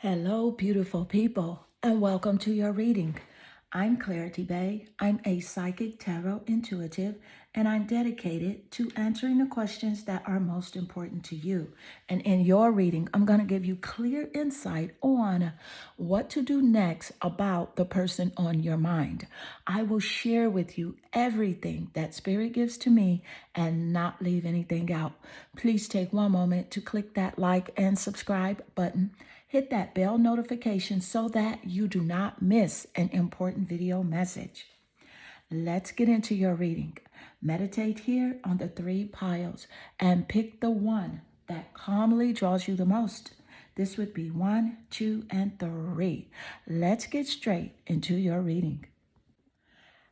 Hello, beautiful people, and welcome to your reading. I'm Clarity Bay. I'm a psychic tarot intuitive, and I'm dedicated to answering the questions that are most important to you. And in your reading, I'm going to give you clear insight on what to do next about the person on your mind. I will share with you everything that Spirit gives to me and not leave anything out. Please take one moment to click that like and subscribe button. Hit that bell notification so that you do not miss an important video message. Let's get into your reading. Meditate here on the three piles and pick the one that calmly draws you the most. This would be 1, 2, and 3. Let's get straight into your reading.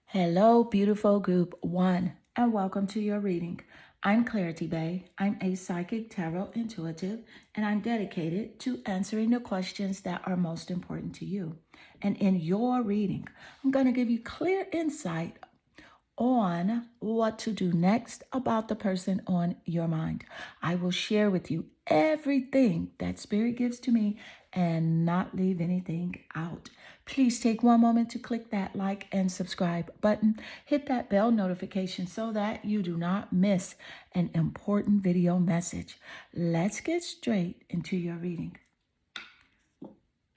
Hello, beautiful group 1, and welcome to your reading. I'm Clarity Bay. I'm a psychic tarot intuitive, and I'm dedicated to answering the questions that are most important to you. And in your reading, I'm going to give you clear insight on what to do next about the person on your mind. I will share with you everything that Spirit gives to me and not leave anything out. Please take one moment to click that like and subscribe button. Hit that bell notification so that you do not miss an important video message. Let's get straight into your reading.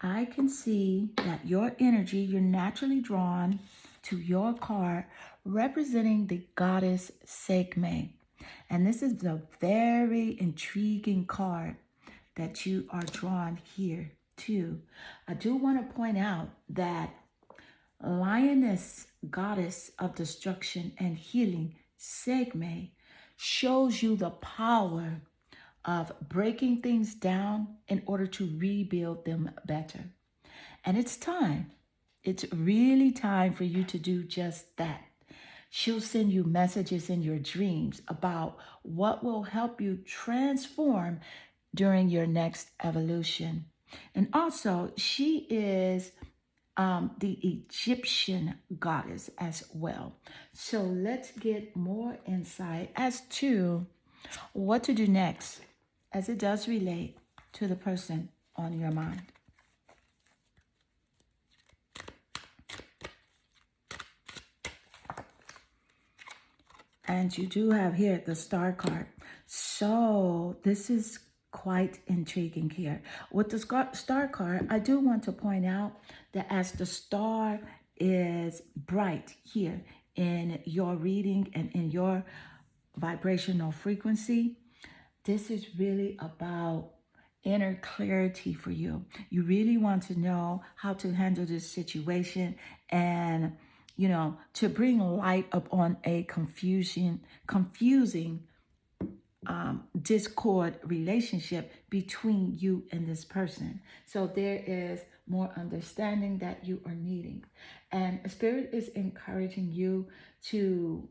I can see that your energy, you're naturally drawn to your card representing the goddess Sekhmet. And this is a very intriguing card that you are drawn here to. I do want to point out that Lioness, goddess of destruction and healing, Sekhmet, shows you the power of breaking things down in order to rebuild them better. And it's time. It's really time for you to do just that. She'll send you messages in your dreams about what will help you transform during your next evolution. And also, she is the Egyptian goddess as well. So let's get more insight as to what to do next as it does relate to the person on your mind. And you do have here the star card. So this is quite intriguing here. With the star card, I do want to point out that as the star is bright here in your reading and in your vibrational frequency, this is really about inner clarity for you. You really want to know how to handle this situation and, to bring light upon a confusing discord relationship between you and this person. So there is more understanding that you are needing. And Spirit is encouraging you to,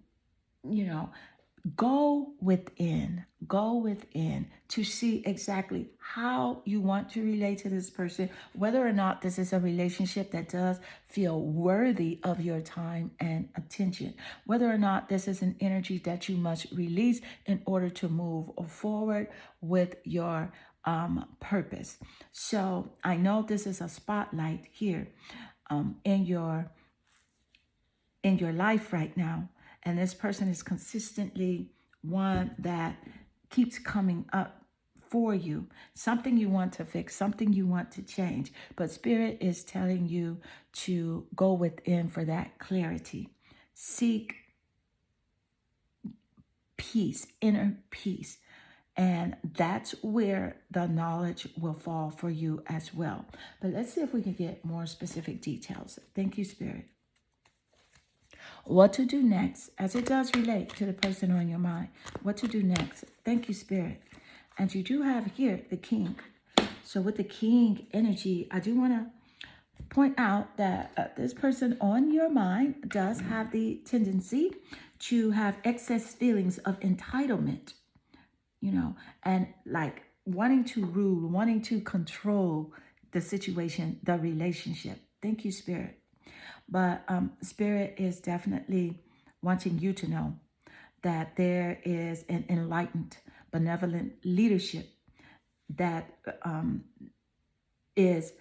go within to see exactly how you want to relate to this person, whether or not this is a relationship that does feel worthy of your time and attention, whether or not this is an energy that you must release in order to move forward with your purpose. So I know this is a spotlight here in your life right now. And this person is consistently one that keeps coming up for you. Something you want to fix, something you want to change. But Spirit is telling you to go within for that clarity. Seek peace, inner peace. And that's where the knowledge will fall for you as well. But let's see if we can get more specific details. Thank you, Spirit. What to do next as it does relate to the person on your mind. What to do next. Thank you, Spirit. And you do have here the King. So with the King energy, I do want to point out that this person on your mind does have the tendency to have excess feelings of entitlement, and like wanting to rule, wanting to control the situation, the relationship. Thank you, Spirit. But Spirit is definitely wanting you to know that there is an enlightened, benevolent leadership that is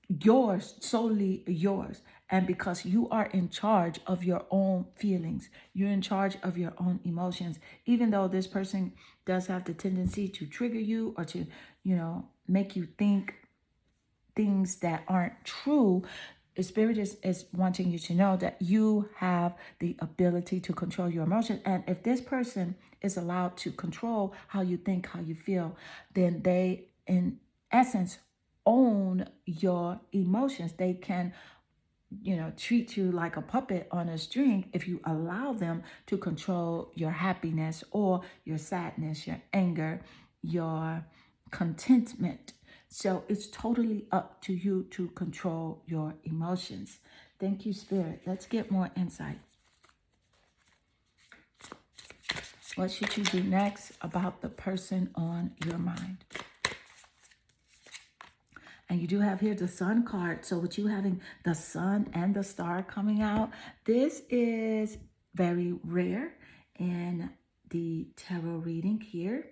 yours, solely yours. And because you are in charge of your own feelings, you're in charge of your own emotions, even though this person does have the tendency to trigger you or to, make you think things that aren't true. The spirit is wanting you to know that you have the ability to control your emotions. And if this person is allowed to control how you think, how you feel, then they, in essence, own your emotions. They can, treat you like a puppet on a string if you allow them to control your happiness or your sadness, your anger, your contentment. So it's totally up to you to control your emotions. Thank you, Spirit. Let's get more insight. What should you do next about the person on your mind? And you do have here the Sun card. So with you having the Sun and the Star coming out, this is very rare in the tarot reading here,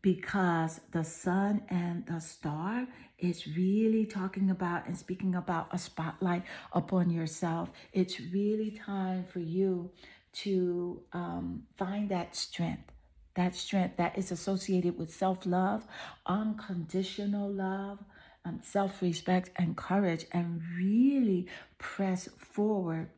because the Sun and the Star is really talking about and speaking about a spotlight upon yourself. It's really time for you to find that strength that is associated with self-love, unconditional love, self-respect, and courage, and really press forward,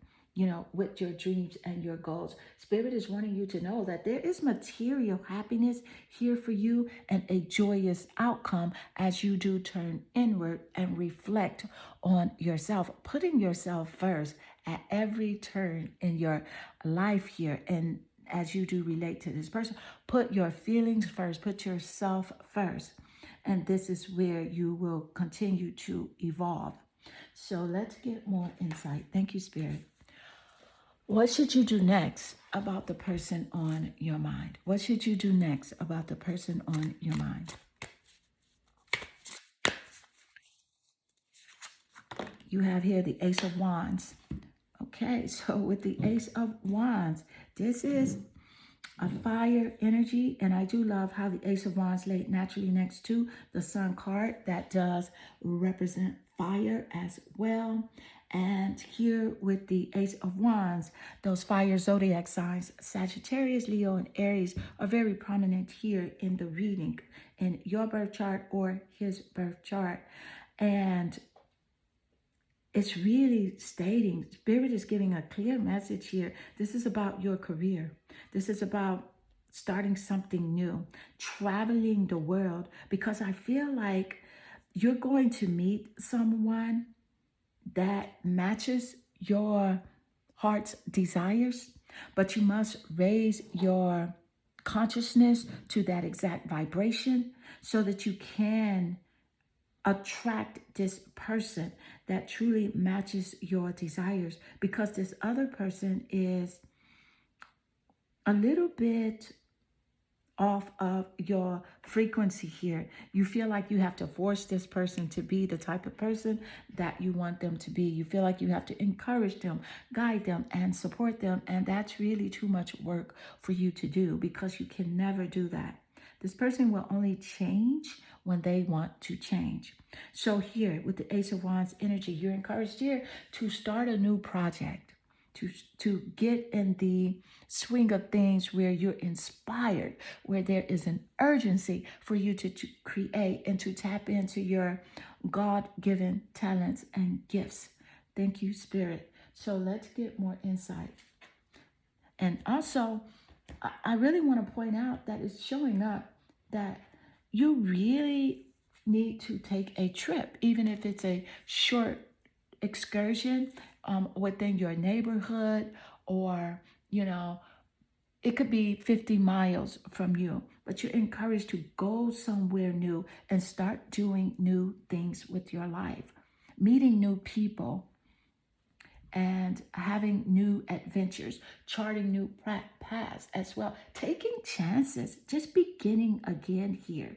with your dreams and your goals. Spirit is wanting you to know that there is material happiness here for you and a joyous outcome as you do turn inward and reflect on yourself, putting yourself first at every turn in your life here. And as you do relate to this person, put your feelings first, put yourself first. And this is where you will continue to evolve. So let's get more insight. Thank you, Spirit. What should you do next about the person on your mind? What should you do next about the person on your mind? You have here the Ace of Wands. Okay, so with the Ace of Wands, this is a fire energy, and I do love how the Ace of Wands laid naturally next to the Sun card. That does represent fire as well. And here with the Ace of Wands, those fire zodiac signs, Sagittarius, Leo, and Aries, are very prominent here in the reading, in your birth chart or his birth chart. And it's really stating, Spirit is giving a clear message here. This is about your career. This is about starting something new, traveling the world, because I feel like you're going to meet someone that matches your heart's desires, but you must raise your consciousness to that exact vibration so that you can attract this person that truly matches your desires, because this other person is a little bit off of your frequency here. You feel like you have to force this person to be the type of person that you want them to be. You feel like you have to encourage them, guide them, and support them. And that's really too much work for you to do, because you can never do that. This person will only change when they want to change. So here with the Ace of Wands energy, you're encouraged here to start a new project, to get in the swing of things where you're inspired, where there is an urgency for you to create and to tap into your God-given talents and gifts. Thank you, Spirit. So let's get more insight. And also, I really want to point out that it's showing up that you really need to take a trip, even if it's a short excursion within your neighborhood, or, it could be 50 miles from you, but you're encouraged to go somewhere new and start doing new things with your life, meeting new people, and having new adventures, charting new paths as well, taking chances, just beginning again here.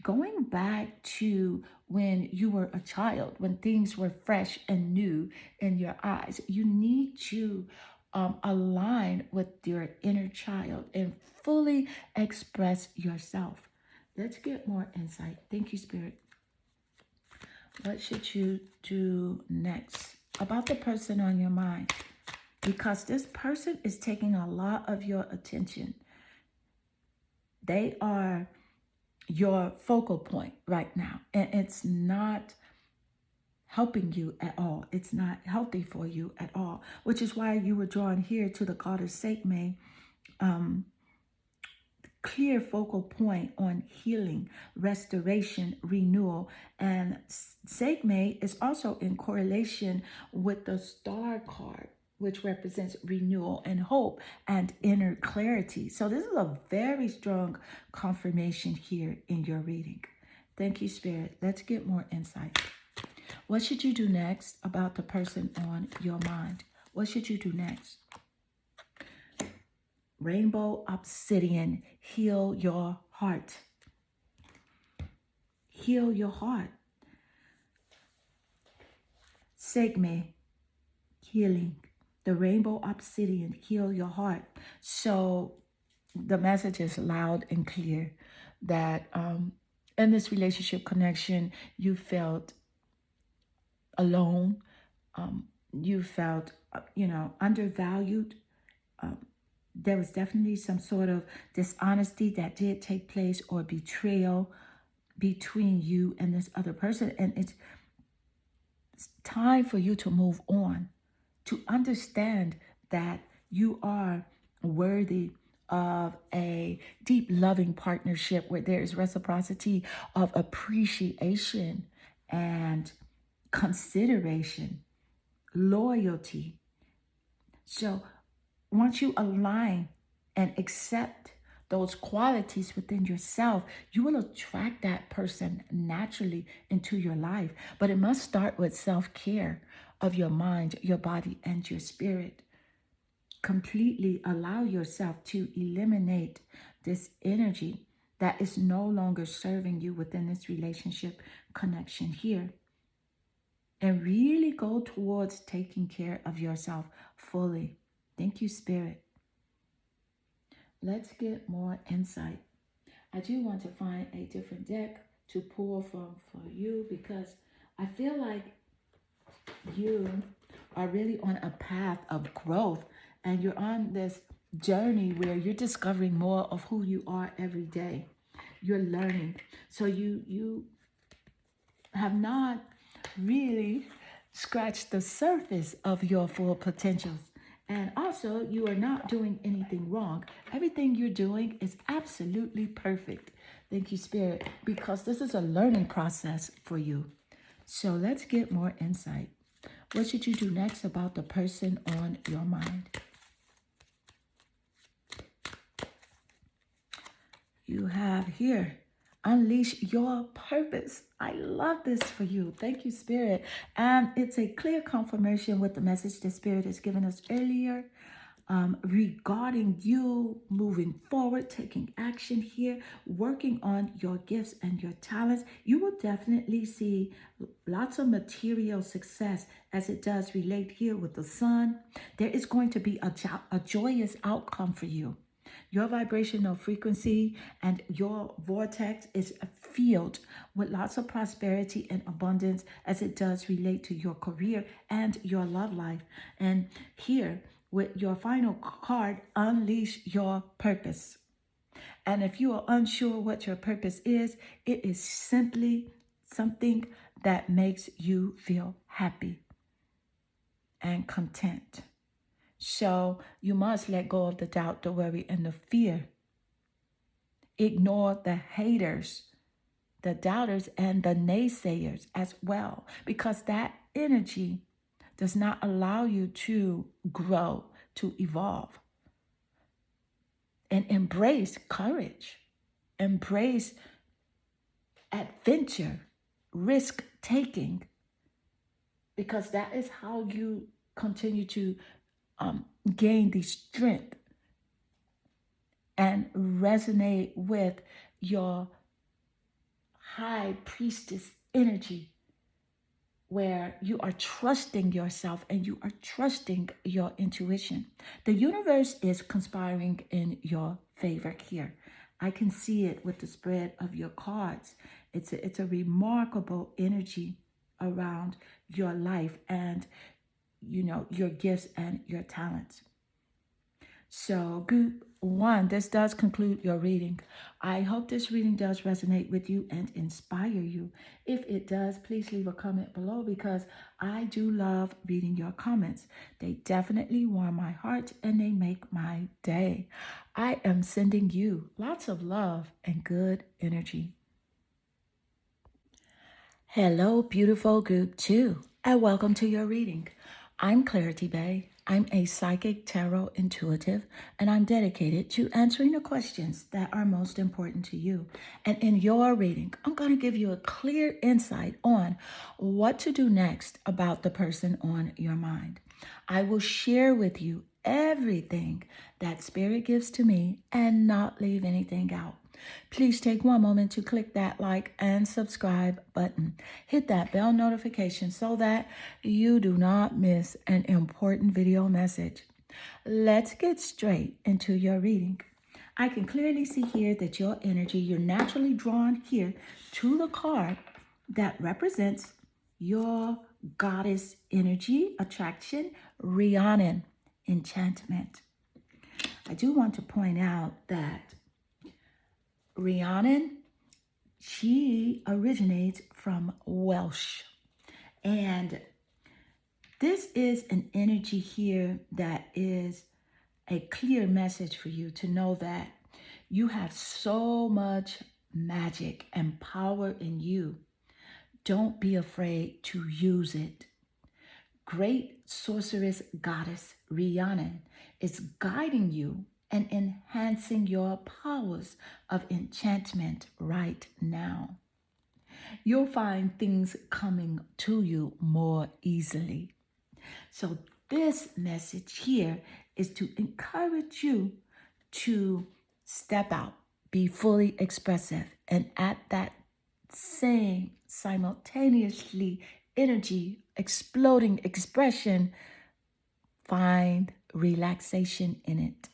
Going back to when you were a child, when things were fresh and new in your eyes, you need to align with your inner child and fully express yourself. Let's get more insight. Thank you, Spirit. What should you do next about the person on your mind? Because this person is taking a lot of your attention. They are your focal point right now, and it's not helping you at all. It's not healthy for you at all, which is why you were drawn here to the goddess Sekhmet, clear focal point on healing, restoration, renewal. And Sekhmet is also in correlation with the star card, which represents renewal and hope and inner clarity. So this is a very strong confirmation here in your reading. Thank you, Spirit. Let's get more insight. What should you do next about the person on your mind? What should you do next? Rainbow Obsidian, heal your heart. Heal your heart. Sekhmet, healing. The Rainbow Obsidian, heal your heart. So the message is loud and clear that in this relationship connection, you felt alone. You felt, undervalued. There was definitely some sort of dishonesty that did take place, or betrayal between you and this other person. And it's time for you to move on, to understand that you are worthy of a deep, loving partnership where there is reciprocity of appreciation and consideration, loyalty. So once you align and accept those qualities within yourself, you will attract that person naturally into your life. But it must start with self-care of your mind, your body, and your spirit. Completely allow yourself to eliminate this energy that is no longer serving you within this relationship connection here. And really go towards taking care of yourself fully. Thank you, Spirit. Let's get more insight. I do want to find a different deck to pull from for you, because I feel like you are really on a path of growth, and you're on this journey where you're discovering more of who you are every day. You're learning. So you have not really scratched the surface of your full potentials. And also, you are not doing anything wrong. Everything you're doing is absolutely perfect. Thank you, Spirit, because this is a learning process for you. So let's get more insight. What should you do next about the person on your mind? You have here, unleash your purpose. I love this for you. Thank you, Spirit. And it's a clear confirmation with the message the Spirit has given us earlier regarding you moving forward, taking action here, working on your gifts and your talents. You will definitely see lots of material success as it does relate here with the sun. There is going to be a joyous outcome for you. Your vibrational frequency and your vortex is filled with lots of prosperity and abundance as it does relate to your career and your love life. And here, with your final card, unleash your purpose. And if you are unsure what your purpose is, it is simply something that makes you feel happy and content. So you must let go of the doubt, the worry, and the fear. Ignore the haters, the doubters, and the naysayers as well, because that energy does not allow you to grow, to evolve. And embrace courage, embrace adventure, risk taking, because that is how you continue to gain the strength and resonate with your high priestess energy, where you are trusting yourself and you are trusting your intuition. The universe is conspiring in your favor here. I can see it with the spread of your cards. It's a remarkable energy around your life and, your gifts and your talents. So, group one, this does conclude your reading. I hope this reading does resonate with you and inspire you. If it does, please leave a comment below because I do love reading your comments. They definitely warm my heart and they make my day. I am sending you lots of love and good energy. Hello, beautiful group two, and welcome to your reading. I'm Clarity Bay. I'm a psychic tarot intuitive, and I'm dedicated to answering the questions that are most important to you. And in your reading, I'm going to give you a clear insight on what to do next about the person on your mind. I will share with you everything that Spirit gives to me and not leave anything out. Please take one moment to click that like and subscribe button. Hit that bell notification so that you do not miss an important video message. Let's get straight into your reading. I can clearly see here that your energy, you're naturally drawn here to the card that represents your goddess energy, attraction, Rhiannon, enchantment. I do want to point out that Rhiannon, she originates from Welsh. And this is an energy here that is a clear message for you to know that you have so much magic and power in you. Don't be afraid to use it. Great sorceress goddess Rhiannon is guiding you and enhancing your powers of enchantment right now. You'll find things coming to you more easily. So this message here is to encourage you to step out, be fully expressive, and at that same simultaneously energy, exploding expression, find relaxation in it.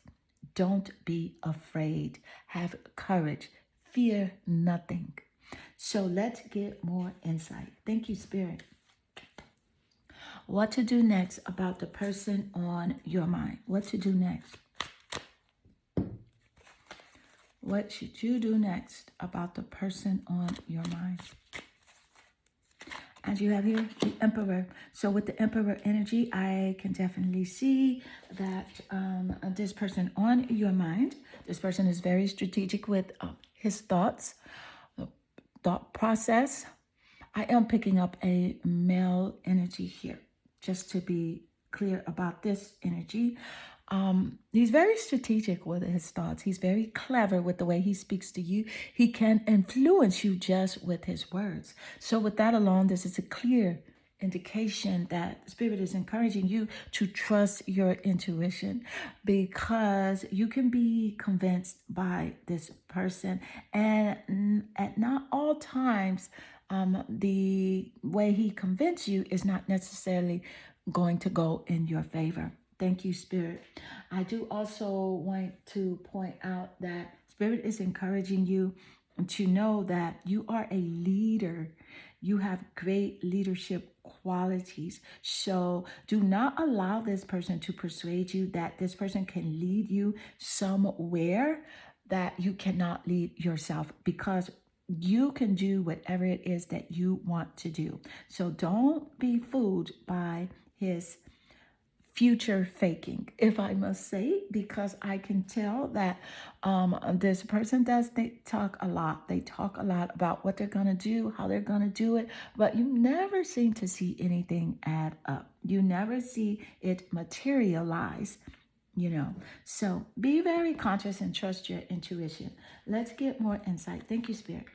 Don't be afraid. Have courage. Fear nothing. So let's get more insight. Thank you, Spirit. What to do next about the person on your mind? What to do next? What should you do next about the person on your mind? As you have here, the Emperor. So with the Emperor energy, I can definitely see that this person on your mind, this person is very strategic with his thoughts, thought process. I am picking up a male energy here, just to be clear about this energy. He's very strategic with his thoughts. He's very clever with the way he speaks to you. He can influence you just with his words. So with that alone, this is a clear indication that Spirit is encouraging you to trust your intuition, because you can be convinced by this person, and at not all times the way he convinces you is not necessarily going to go in your favor. Thank you, Spirit. I do also want to point out that Spirit is encouraging you to know that you are a leader. You have great leadership qualities. So do not allow this person to persuade you that this person can lead you somewhere that you cannot lead yourself, because you can do whatever it is that you want to do. So don't be fooled by his future faking, if I must say, because I can tell that this person does, they talk a lot. They talk a lot about what they're going to do, how they're going to do it, but you never seem to see anything add up. You never see it materialize, So be very conscious and trust your intuition. Let's get more insight. Thank you, Spirit.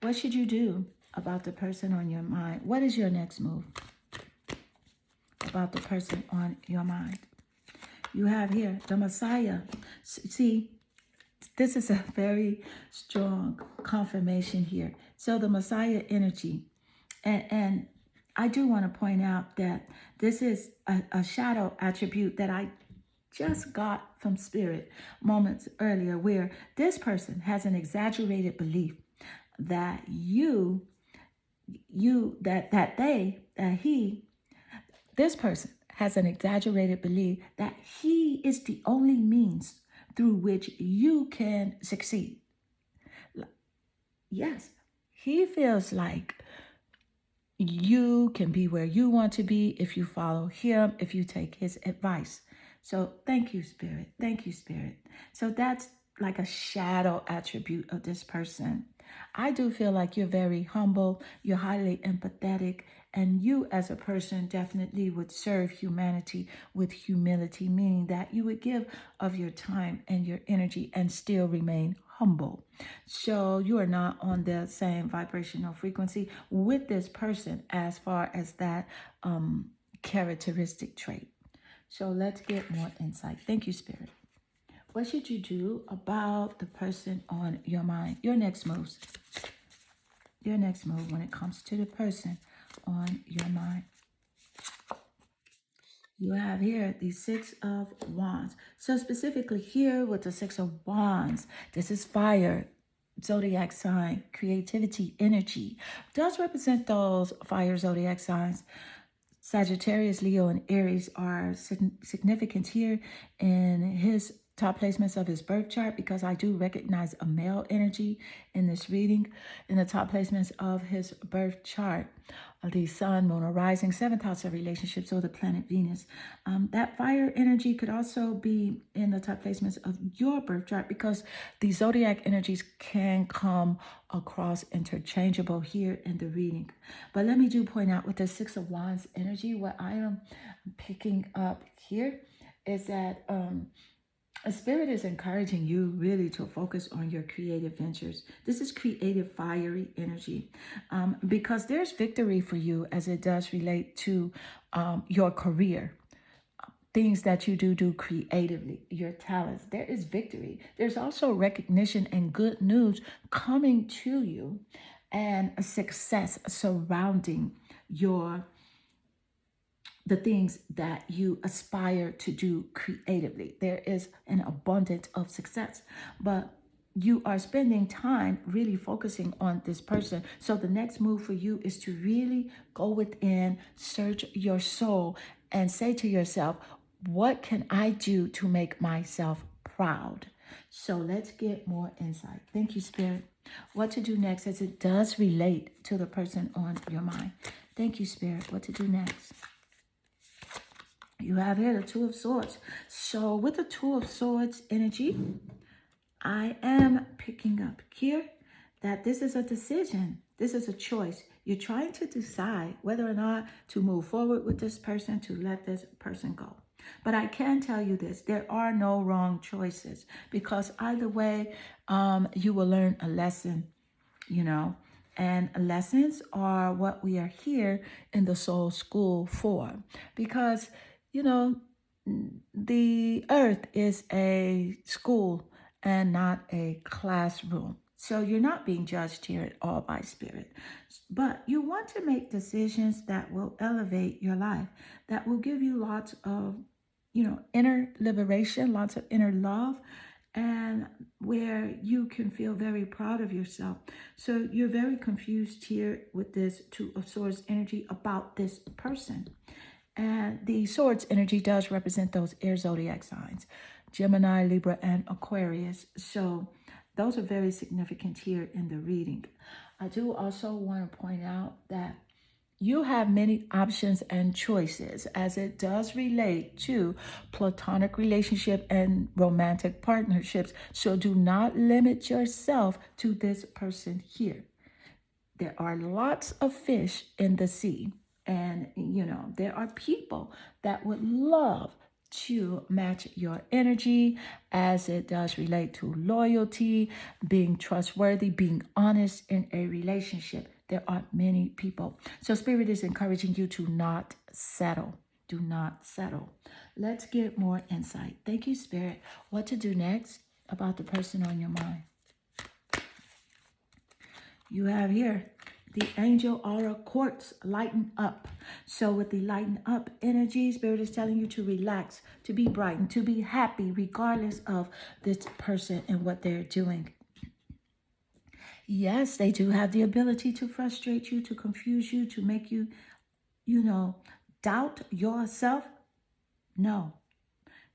What should you do about the person on your mind? What is your next move about the person on your mind? You have here the Messiah. See, this is a very strong confirmation here. So the Messiah energy. And I do want to point out that this is a shadow attribute that I just got from Spirit moments earlier, where this person has an exaggerated belief that you this person has an exaggerated belief that he is the only means through which you can succeed. Yes, he feels like you can be where you want to be if you follow him, if you take his advice. So thank you, Spirit. Thank you, Spirit. So that's like a shadow attribute of this person. I do feel like you're very humble, you're highly empathetic, and you as a person definitely would serve humanity with humility, meaning that you would give of your time and your energy and still remain humble. So you are not on the same vibrational frequency with this person as far as that characteristic trait. So let's get more insight. Thank you, Spirit. What should you do about the person on your mind? Your next moves. Your next move when it comes to the person on your mind. You have here the Six of Wands. So specifically here with the Six of Wands, this is fire, zodiac sign, creativity, energy. Does represent those fire zodiac signs. Sagittarius, Leo, and Aries are significant here in his top placements of his birth chart, because I do recognize a male energy in this reading in the top placements of his birth chart. The sun, moon, or rising, seventh house of relationships, or the planet Venus. That fire energy could also be in the top placements of your birth chart, because the zodiac energies can come across interchangeable here in the reading. But let me do point out with the Six of Wands energy, what I am picking up here is that a spirit is encouraging you really to focus on your creative ventures. This is creative, fiery energy, because there's victory for you as it does relate to your career. Things that you do creatively, your talents. There is victory. There's also recognition and good news coming to you, and a success surrounding the things that you aspire to do creatively. There is an abundance of success, but you are spending time really focusing on this person. So the next move for you is to really go within, search your soul, and say to yourself, what can I do to make myself proud? So let's get more insight. Thank you, Spirit. What to do next as it does relate to the person on your mind. Thank you, Spirit. What to do next? You have here the Two of Swords. So with the Two of Swords energy, I am picking up here that this is a decision. This is a choice. You're trying to decide whether or not to move forward with this person, to let this person go. But I can tell you this, there are no wrong choices, because either way, you will learn a lesson, and lessons are what we are here in the soul school for, because the earth is a school and not a classroom. So you're not being judged here at all by Spirit. But you want to make decisions that will elevate your life, that will give you lots of, inner liberation, lots of inner love, and where you can feel very proud of yourself. So you're very confused here with this Two of Swords energy about this person. And the Swords energy does represent those air zodiac signs, Gemini, Libra, and Aquarius. So those are very significant here in the reading. I do also want to point out that you have many options and choices as it does relate to platonic relationship and romantic partnerships. So do not limit yourself to this person here. There are lots of fish in the sea. And, there are people that would love to match your energy as it does relate to loyalty, being trustworthy, being honest in a relationship. There are many people. So Spirit is encouraging you to not settle. Do not settle. Let's get more insight. Thank you, Spirit. What to do next about the person on your mind. You have here the angel aura quartz, lighten up. So with the lighten up energy, Spirit is telling you to relax, to be brightened, to be happy regardless of this person and what they're doing. Yes, they do have the ability to frustrate you, to confuse you, to make you, you know, doubt yourself. No.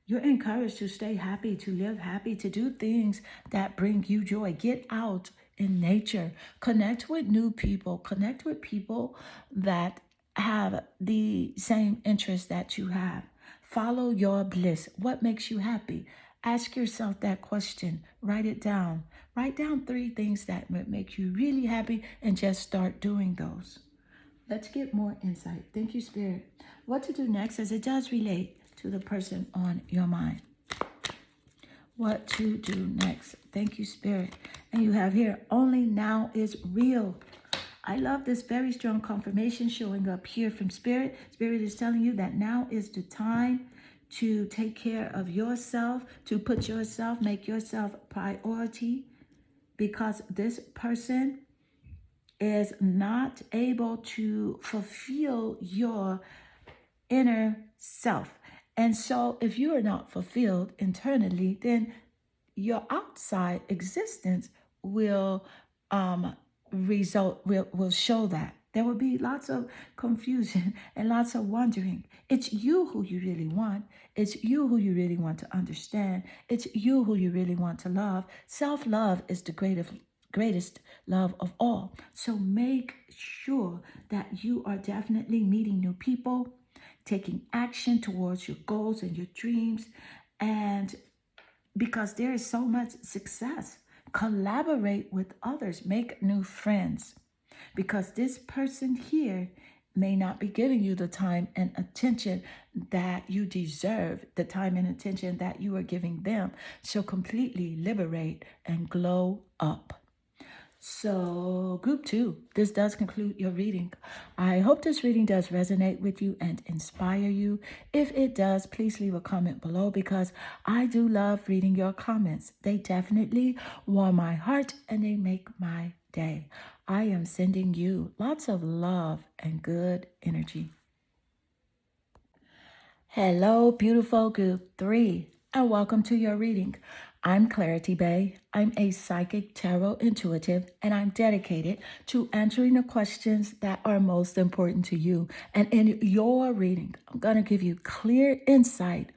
You're encouraged to stay happy, to live happy, to do things that bring you joy. Get out in nature. Connect with new people. Connect with people that have the same interests that you have. Follow your bliss. What makes you happy? Ask yourself that question. Write it down. Write down 3 things that would make you really happy and just start doing those. Let's get more insight. Thank you, Spirit. What to do next, as it does relate to the person on your mind. What to do next. Thank you, Spirit. And you have here, only now is real. I love this very strong confirmation showing up here from Spirit. Spirit is telling you that now is the time to take care of yourself, to put yourself, make yourself priority, because this person is not able to fulfill your inner self. And so if you are not fulfilled internally, then your outside existence will will show that. There will be lots of confusion and lots of wondering. It's you who you really want. It's you who you really want to understand. It's you who you really want to love. Self-love is the greatest love of all. So make sure that you are definitely meeting new people, taking action towards your goals and your dreams, and because there is so much success. Collaborate with others, make new friends, because this person here may not be giving you the time and attention that you deserve, the time and attention that you are giving them. So completely liberate and glow up. So, group 2, this does conclude your reading. I hope this reading does resonate with you and inspire you. If it does, please leave a comment below, because I do love reading your comments. They definitely warm my heart and they make my day. I am sending you lots of love and good energy. Hello, beautiful group 3, and welcome to your reading. I'm Clarity Bay. I'm a psychic tarot intuitive, and I'm dedicated to answering the questions that are most important to you. And in your reading, I'm going to give you clear insight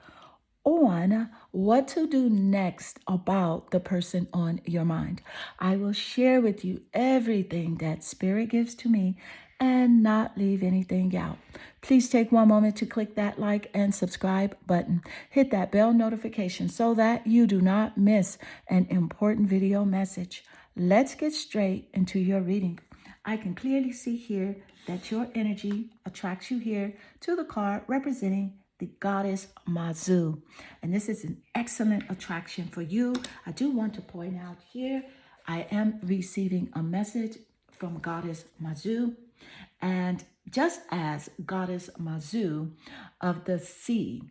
on what to do next about the person on your mind. I will share with you everything that Spirit gives to me and not leave anything out. Please take one moment to click that like and subscribe button. Hit that bell notification so that you do not miss an important video message. Let's get straight into your reading. I can clearly see here that your energy attracts you here to the card representing the goddess Mazu. And this is an excellent attraction for you. I do want to point out here, I am receiving a message from goddess Mazu. And just as goddess Mazu of the sea,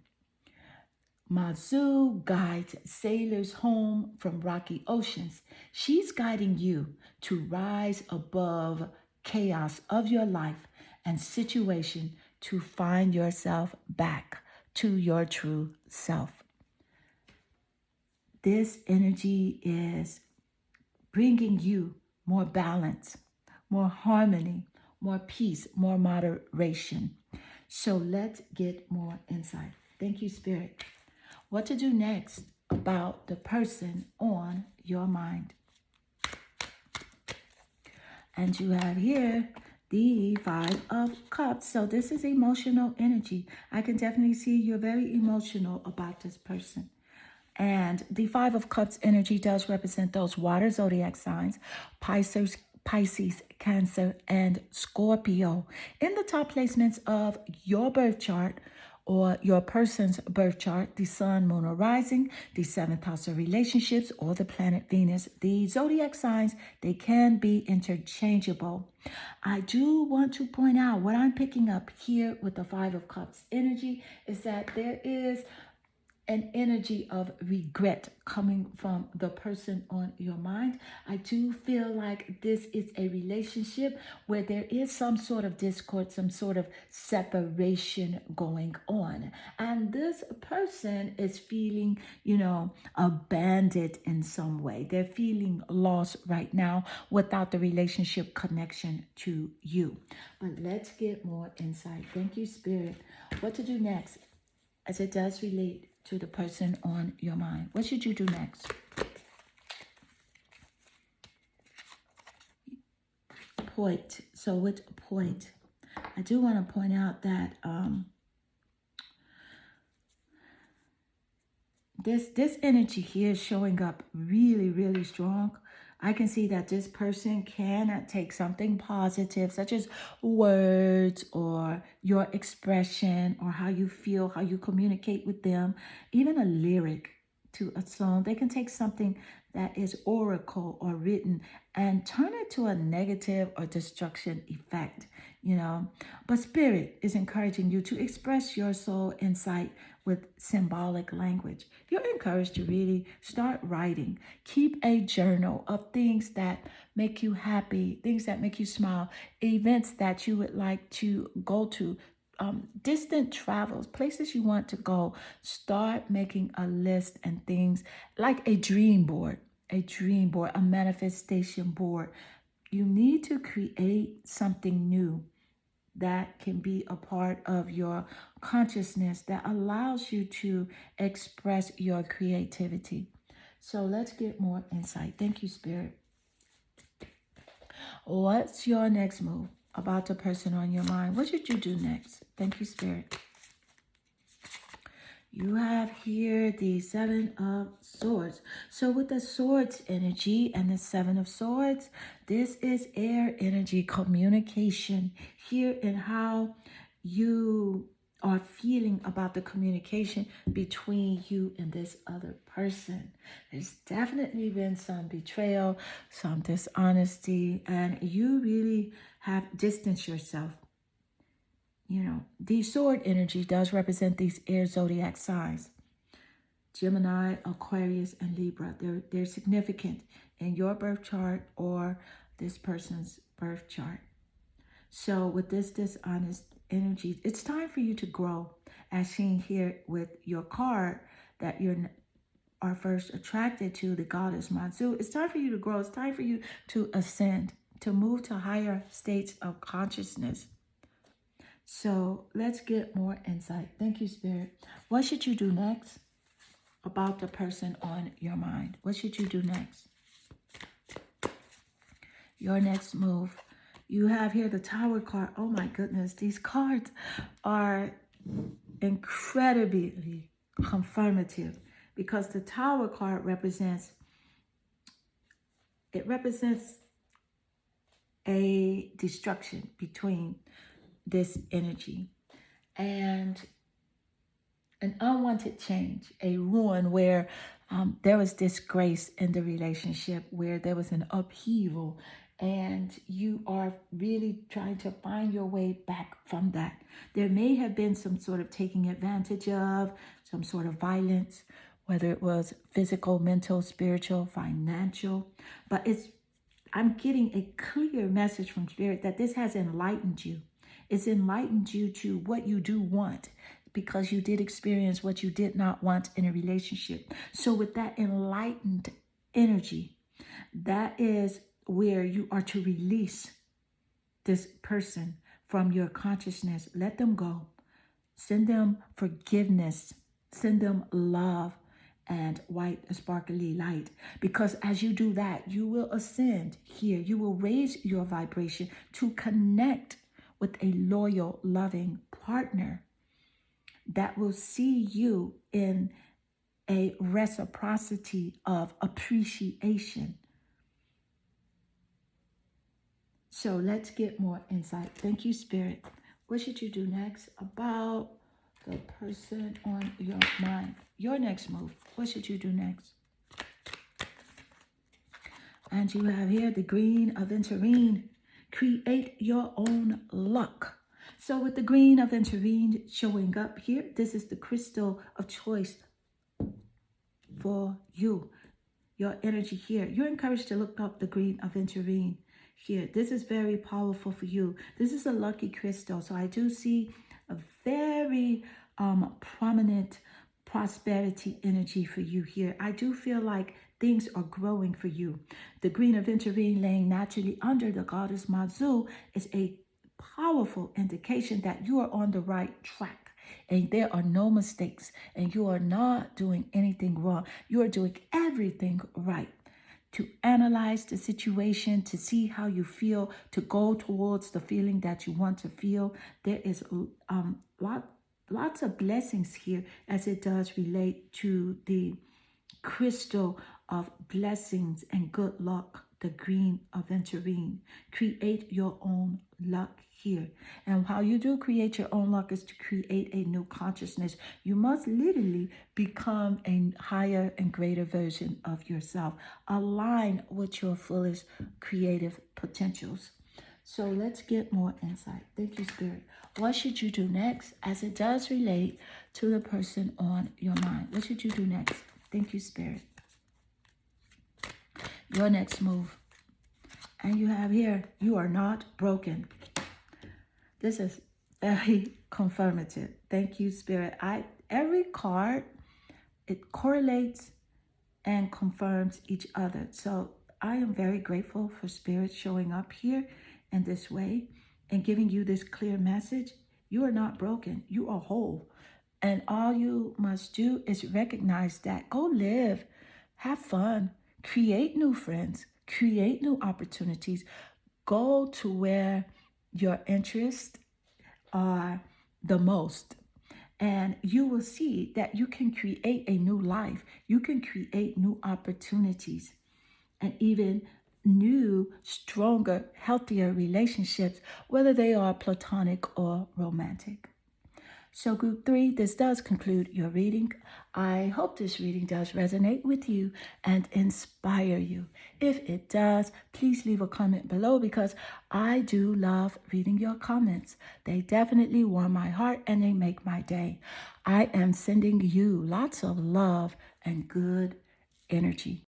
Mazu guides sailors home from rocky oceans. She's guiding you to rise above chaos of your life and situation to find yourself back to your true self. This energy is bringing you more balance, more harmony, more peace, more moderation. So let's get more insight. Thank you, Spirit. What to do next about the person on your mind. And you have here the 5 of Cups. So this is emotional energy. I can definitely see you're very emotional about this person. And the 5 of Cups energy does represent those water zodiac signs, Pisces, Cancer, and Scorpio. In the top placements of your birth chart or your person's birth chart, the sun, moon, or rising, the 7th house of relationships, or the planet Venus, the zodiac signs, they can be interchangeable. I do want to point out what I'm picking up here with the 5 of Cups energy is that there is an energy of regret coming from the person on your mind. I do feel like this is a relationship where there is some sort of discord, some sort of separation going on. And this person is feeling, abandoned in some way. They're feeling lost right now without the relationship connection to you. But let's get more insight. Thank you, Spirit. What to do next as it does relate to the person on your mind? What should you do next? Point. So with point, I do want to point out that this energy here is showing up really, really strong. I can see that this person can take something positive, such as words or your expression or how you feel, how you communicate with them, even a lyric to a song. They can take something that is oracle or written and turn it to a negative or destruction effect, But Spirit is encouraging you to express your soul insight with symbolic language. You're encouraged to really start writing. Keep a journal of things that make you happy, things that make you smile, events that you would like to go to, distant travels, places you want to go. Start making a list and things like a dream board, a manifestation board. You need to create something new that can be a part of your consciousness that allows you to express your creativity. So let's get more insight. Thank you, Spirit. What's your next move about the person on your mind? What should you do next? Thank you, Spirit. You have here the Seven of Swords. So with the Swords energy and the Seven of Swords, this is air energy communication here in how you are feeling about the communication between you and this other person. There's definitely been some betrayal, some dishonesty, and you really have distanced yourself. The sword energy does represent these air zodiac signs. Gemini, Aquarius, and Libra. They're significant in your birth chart or this person's birth chart. So with this dishonest energy, it's time for you to grow, as seen here with your card that you are first attracted to, the goddess Mazu. It's time for you to grow. It's time for you to ascend, to move to higher states of consciousness. So let's get more insight. Thank you, Spirit. What should you do next about the person on your mind? What should you do next? Your next move. You have here the Tower card. Oh my goodness. These cards are incredibly confirmative because the Tower card represents a destruction between this energy and an unwanted change, a ruin where there was disgrace in the relationship, where there was an upheaval, and you are really trying to find your way back from that. There may have been some sort of taking advantage of, some sort of violence, whether it was physical, mental, spiritual, financial, but I'm getting a clear message from Spirit that this has enlightened you. It's enlightened you to what you do want, because you did experience what you did not want in a relationship. So with that enlightened energy, that is where you are to release this person from your consciousness. Let them go. Send them forgiveness. Send them love and white sparkly light. Because as you do that, you will ascend here. You will raise your vibration to connect with a loyal, loving partner that will see you in a reciprocity of appreciation. So let's get more insight. Thank you, Spirit. What should you do next about the person on your mind? Your next move. What should you do next? And you have here the Green Aventurine. Create your own luck. So with the Green Aventurine showing up here, this is the crystal of choice for you, your energy here. You're encouraged to look up the green aventurine here. This is very powerful for you. This is a lucky crystal. So I do see a very prominent prosperity energy for you here. I do feel like things are growing for you. The green aventurine laying naturally under the goddess Mazu is a powerful indication that you are on the right track and there are no mistakes and you are not doing anything wrong. You are doing everything right. To analyze the situation, to see how you feel, to go towards the feeling that you want to feel. There is lots of blessings here as it does relate to the crystal of blessings and good luck, the green aventurine. Create your own luck here. And how you do create your own luck is to create a new consciousness. You must literally become a higher and greater version of yourself. Align with your fullest creative potentials. So let's get more insight. Thank you, Spirit. What should you do next as it does relate to the person on your mind? What should you do next? Thank you, Spirit. Your next move. And you have here, you are not broken. This is very confirmative. Thank you, Spirit. Every card, it correlates and confirms each other. So I am very grateful for Spirit showing up here in this way and giving you this clear message. You are not broken. You are whole. And all you must do is recognize that. Go live, have fun, create new friends, create new opportunities. Go to where your interests are the most. And you will see that you can create a new life. You can create new opportunities and even new, stronger, healthier relationships, whether they are platonic or romantic. So group 3, this does conclude your reading. I hope this reading does resonate with you and inspire you. If it does, please leave a comment below because I do love reading your comments. They definitely warm my heart and they make my day. I am sending you lots of love and good energy.